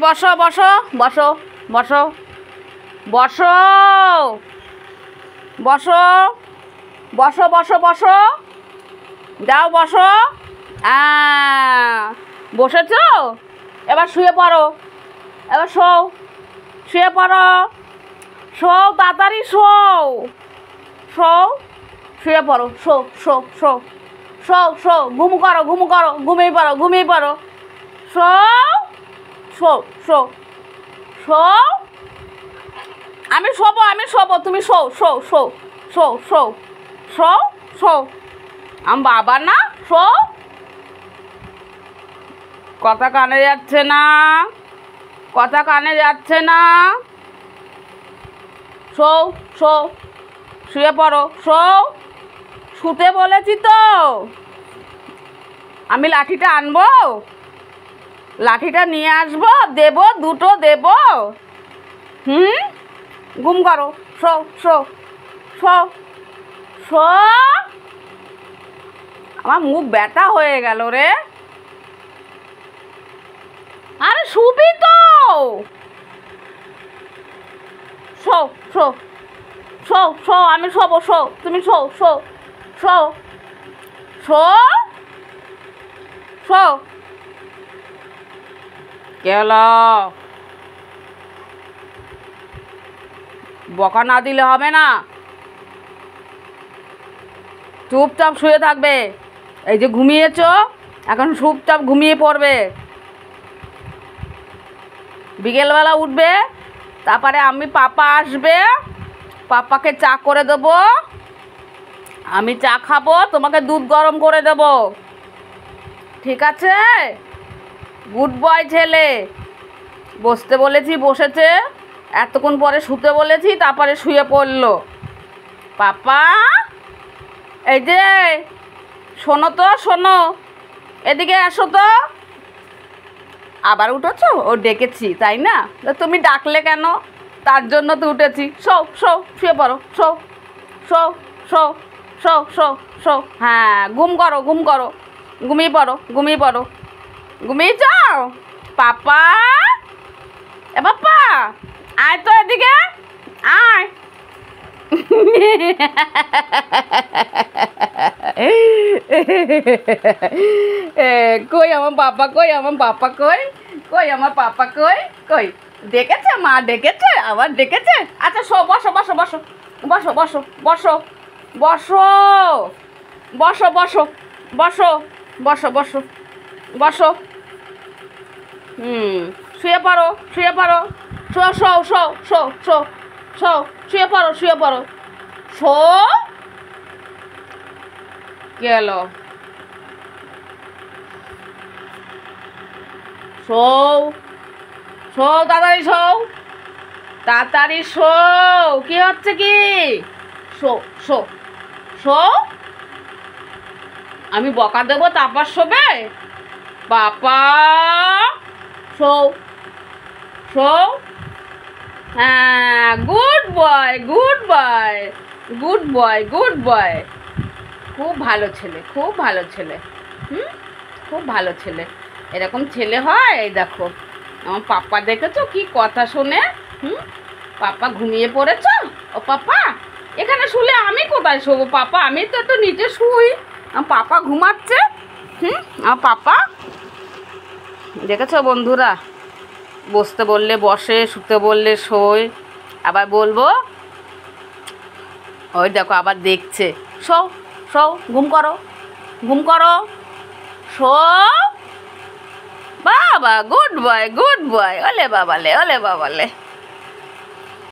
বসো বসো বসো বসো বসো বসো বসো বসো বসো যাও বসো। বসেছ, এবার শুয়ে পড়ো। এবার শোও, শুয়ে পড়ো। শোও, তাড়াতাড়ি শোও। শোও, শুয়ে পড়ো। শো শো শো শো শো ঘুম করো, ঘুম করো, ঘুমিয়ে পড়ো, ঘুমিয়ে পড়ো। শো শো শো শো আমি শোবো, আমি শোবো, তুমি শো শো শো শো শো শো শো আমার বাবা না, শো। কথা কানে যাচ্ছে না, কথা কানে যাচ্ছে না। শো শো শুয়ে পড়ো। শো, শুতে বলেছি তো। আমি লাঠিটা আনবো, লাঠিটা নিয়ে আসবো, দেবো, দুটো দেবো। ঘুম করো। শো শো শো শো আমার মুখ ব্যথা হয়ে গেল রে। আরে শুবি তো। শো শো শো শো আমি শোবো। শো, তুমি শো শো শো শো শো কেল, বকা না দিলে হবে না, চুপচাপ শুয়ে থাকবে। এই যে ঘুমিয়েছ, এখন চুপচাপ ঘুমিয়ে পড়বে। বিকেলবেলা উঠবে, তারপরে আমি পাপা আসবে, পাপাকে চা করে দেবো, আমি চা খাবো, তোমাকে দুধ গরম করে দেব। ঠিক আছে? গুড বয় ছেলে। বসতে বলেছি বসেছে, এতক্ষণ পরে শুতে বলেছি, তারপরে শুয়ে পড়লো। পাপা, এই যে শোনো তো, শোনো, এদিকে আসো তো। আবার উঠেছো? ও ডেকেছি তাই না? তুমি ডাকলে কেন? তার জন্য তো উঠেছি। শো শো শুয়ে পড়ো। শো শো শো শো শো শো হ্যাঁ, ঘুম করো, ঘুম করো, ঘুমিয়ে পড়ো, ঘুমিয়ে পড়ো, ঘুমিয়ে যাও। পাপা, এ পাপা, আয় তো এদিকে, আয়। কই আমার পাপা, কই আমার পাপা, কই কই আমার পাপা, কই কই? ডেকেছে মা, ডেকেছে, আবার ডেকেছে। আচ্ছা শো, বসো বসো বসো বসো বসো বসো বসো বসো বসো বসো বসো বসো বসো। শুয়ে পড়ো, শুয়ে পড়ো। শো শো শো শো শো শো শুয়ে পড়ো, শুয়ে পড়ো। শো গেল। শো শো তাড়াতাড়ি শো, তাড়াতাড়ি শো। কি হচ্ছে কি? শো শো শো আমি বকা দেবো, তারপর শোবে? পাপা, শো শো হ্যাঁ, good boy, good boy, good boy, good boy. খুব ভালো ছেলে, খুব ভালো ছেলে। খুব ভালো ছেলে। এরকম ছেলে হয়। এই দেখো আমার পাপা, দেখেছো কি কথা শোনে? পাপা ঘুমিয়ে পড়েছ? ও পাপা, এখানে শুলে আমি কোথায় শোবো পাপা? আমি তো একটু নিচে শুই, আমার পাপা ঘুমাচ্ছে। আমার পাপা, দেখেছো বন্ধুরা, বসতে বললে বসে, শুতে বললে শোয়। আবার বলবো, ওই দেখো আবার দেখছে। শো শো ঘুম করো, ঘুম করো। শো বাবা, গুড বয়, গুড বয়। ওলে বাবালে, ওলে বাবালে।